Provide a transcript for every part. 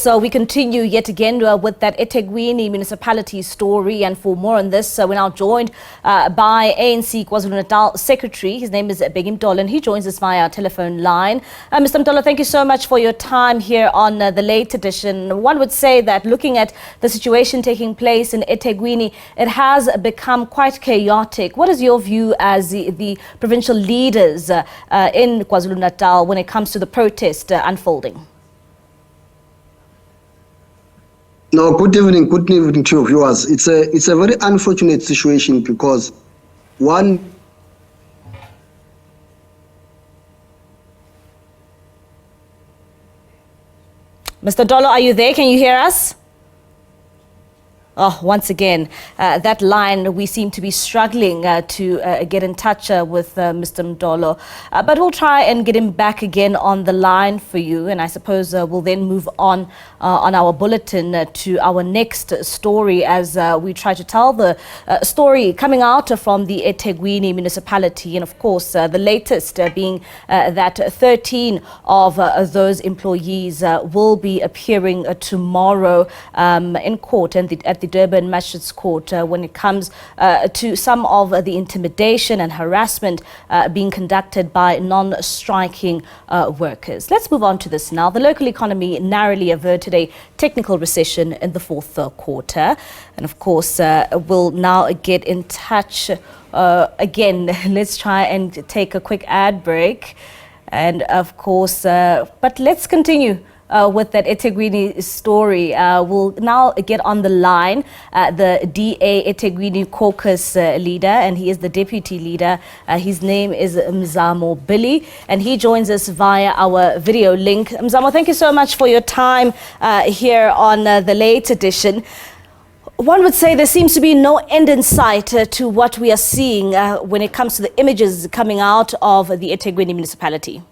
course, we continue yet again with that eThekwini municipality story. And for more on this, we're now joined by ANC KwaZulu-Natal Secretary. His name is Mzamo, and he joins us via our telephone line. Mr. Mzamo, thank you so much for your time here on the late edition. One would say that looking at the situation taking place in eThekwini, it has become quite chaotic. What is your view as the provincial leaders in KwaZulu-Natal when it comes to the protest unfolding? No, good evening to your viewers. It's a very unfortunate situation because one, Mr. Dolo, are you there? Can you hear us? Oh, once again, that line, we seem to be struggling to get in touch with Mr. Mzamo. But we'll try and get him back again on the line for you. And I suppose we'll then move on our bulletin to our next story as we try to tell the story coming out from the eThekwini municipality. And of course, the latest being that 13 of those employees will be appearing tomorrow in court and at the Durban Magistrates Court when it comes to some of the intimidation and harassment being conducted by non-striking workers. Let's move on to this now. The local economy narrowly averted a technical recession in the fourth quarter. And of course, we'll now get in touch again. Let's try and take a quick ad break. And of course, but let's continue with that eThekwini story. We'll now get on the line the DA eThekwini Caucus Leader, and he is the Deputy Leader. His name is Mzamo Billy, and he joins us via our video link. Mzamo, thank you so much for your time here on the late edition. One would say there seems to be no end in sight to what we are seeing when it comes to the images coming out of the eThekwini municipality.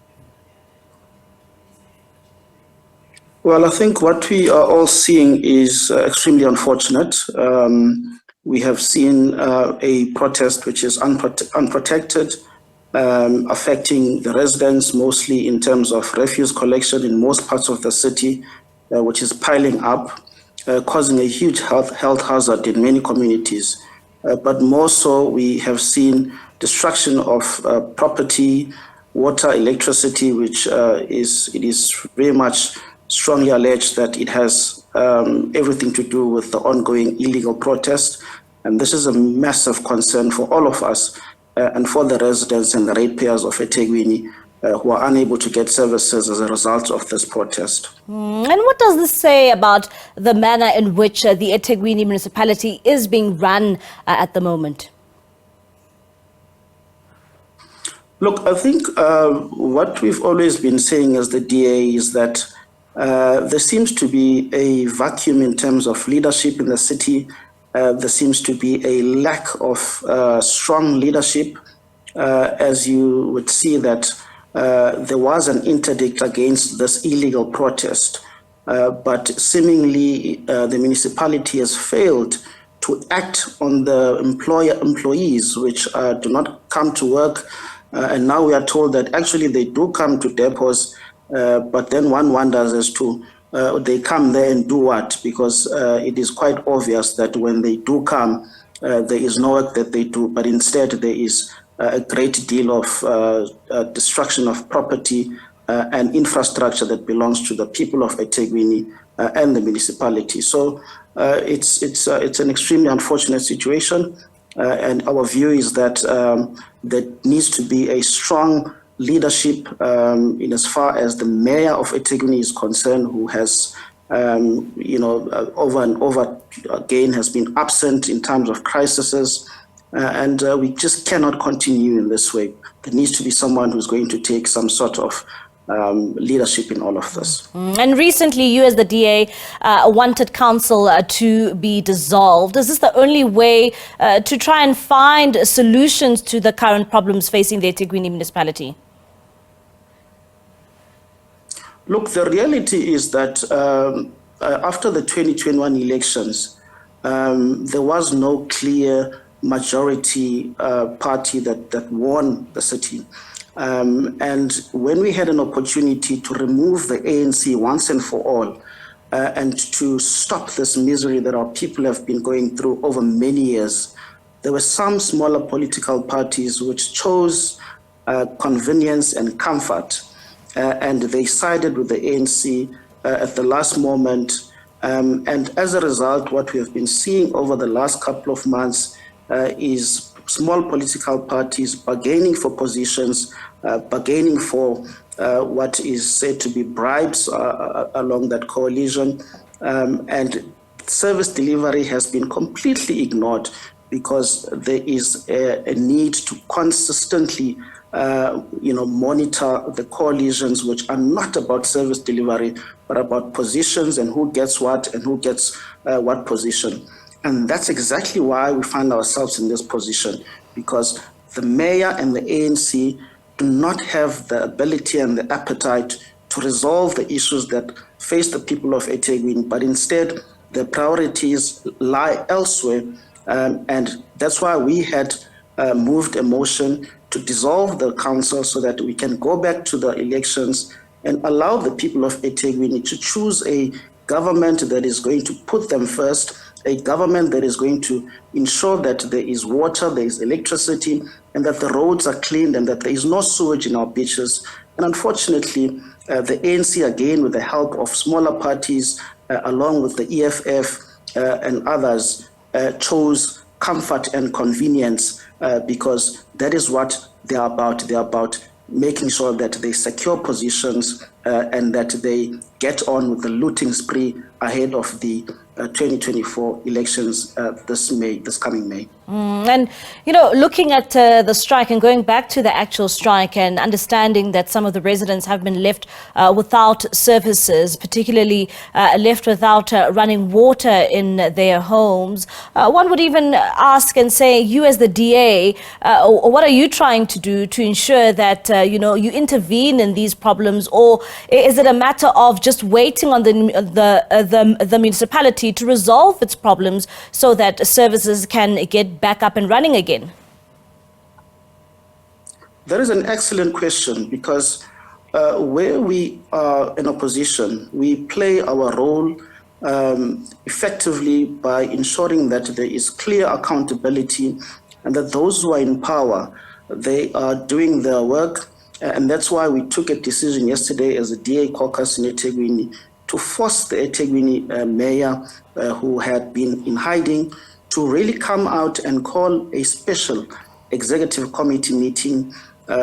Well, I think what we are all seeing is extremely unfortunate. We have seen a protest which is unprotected, affecting the residents, mostly in terms of refuse collection in most parts of the city, which is piling up, causing a huge health hazard in many communities. But more so, we have seen destruction of property, water, electricity, which it is very much strongly alleged that it has everything to do with the ongoing illegal protest. And this is a massive concern for all of us and for the residents and the ratepayers of eThekwini who are unable to get services as a result of this protest. And what does this say about the manner in which the eThekwini municipality is being run at the moment? Look, I think what we've always been saying as the DA is that there seems to be a vacuum in terms of leadership in the city. There seems to be a lack of strong leadership, as you would see that there was an interdict against this illegal protest, but seemingly the municipality has failed to act on the employees which do not come to work. And now we are told that actually they do come to depots, but then one wonders as to they come there and do what, because it is quite obvious that when they do come, there is no work that they do, but instead there is a great deal of destruction of property and infrastructure that belongs to the people of eThekwini and the municipality. So it's an extremely unfortunate situation, and our view is that there needs to be a strong leadership in as far as the mayor of eThekwini is concerned, who has, over and over again has been absent in terms of crises. And we just cannot continue in this way. There needs to be someone who's going to take some sort of leadership in all of this. And recently, you as the DA wanted council to be dissolved. Is this the only way to try and find solutions to the current problems facing the eThekwini municipality? Look, the reality is that after the 2021 elections, there was no clear majority party that won the city. And when we had an opportunity to remove the ANC once and for all, and to stop this misery that our people have been going through over many years. There were some smaller political parties which chose convenience and comfort, and they sided with the ANC at the last moment. And as a result, what we have been seeing over the last couple of months is small political parties bargaining for positions, bargaining for what is said to be bribes along that coalition. And service delivery has been completely ignored because there is a need to consistently monitor the coalitions, which are not about service delivery, but about positions and who gets what and who gets what position. And that's exactly why we find ourselves in this position, because the mayor and the ANC do not have the ability and the appetite to resolve the issues that face the people of eThekwini, but instead the priorities lie elsewhere. And that's why we had moved a motion to dissolve the council so that we can go back to the elections and allow the people of eThekwini to choose a government that is going to put them first, a government that is going to ensure that there is water, there is electricity, and that the roads are cleaned and that there is no sewage in our beaches. And unfortunately, the ANC, again, with the help of smaller parties, along with the EFF and others, chose comfort and convenience because that is what they are about. They are about making sure that they secure positions and that they get on with the looting spree ahead of the 2024 elections this coming May. And, looking at the strike and going back to the actual strike and understanding that some of the residents have been left without services, particularly left without running water in their homes, one would even ask and say, you as the DA, what are you trying to do to ensure that, you intervene in these problems? Or is it a matter of just waiting on the municipality to resolve its problems so that services can get back up and running again? That is an excellent question, because where we are in opposition, we play our role effectively by ensuring that there is clear accountability and that those who are in power, they are doing their work. And that's why we took a decision yesterday as a DA caucus in eThekwini to force the eThekwini mayor, who had been in hiding, to really come out and call a special executive committee meeting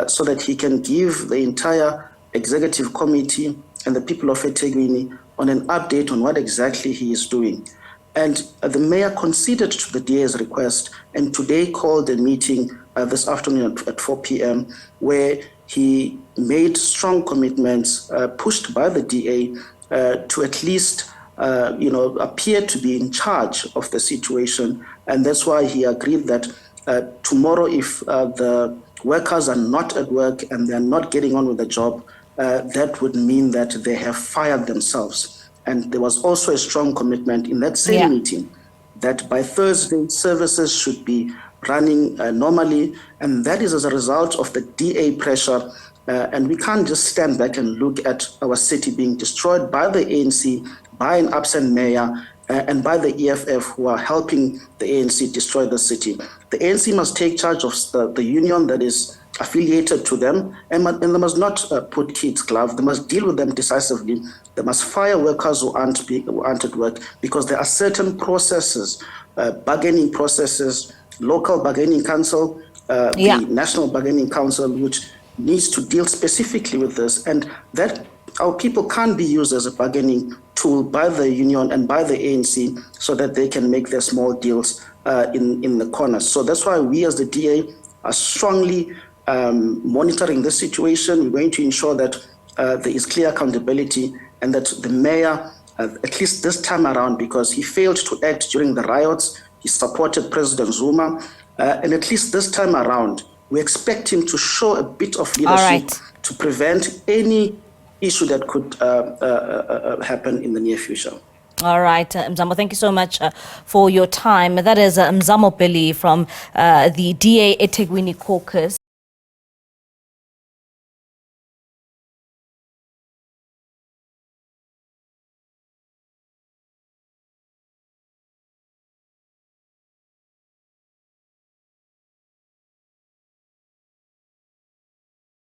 so that he can give the entire executive committee and the people of eThekwini on an update on what exactly he is doing. And the mayor conceded to the DA's request and today called a meeting this afternoon at 4 p.m. where he made strong commitments pushed by the DA to at least appear to be in charge of the situation. And that's why he agreed that tomorrow, if the workers are not at work and they're not getting on with the job, that would mean that they have fired themselves. And there was also a strong commitment in that same meeting that by Thursday, services should be running normally. And that is as a result of the DA pressure. And we can't just stand back and look at our city being destroyed by the ANC, by an absent mayor, and by the EFF who are helping the ANC destroy the city. The ANC must take charge of the union that is affiliated to them, and they must not put kids' gloves. They must deal with them decisively. They must fire workers who aren't at work, because there are certain processes, bargaining processes, local bargaining council, the National Bargaining Council, which needs to deal specifically with this, and that our people can't be used as a bargaining tool by the union and by the ANC so that they can make their small deals in the corners. So that's why we as the DA are strongly monitoring this situation. We're going to ensure that there is clear accountability and that the mayor, at least this time around, because he failed to act during the riots, he supported President Zuma, and at least this time around, we expect him to show a bit of leadership to prevent any issue that could happen in the near future. All right, Mzamo, thank you so much for your time. That is Mzamo Billy from the DA eThekwini Caucus.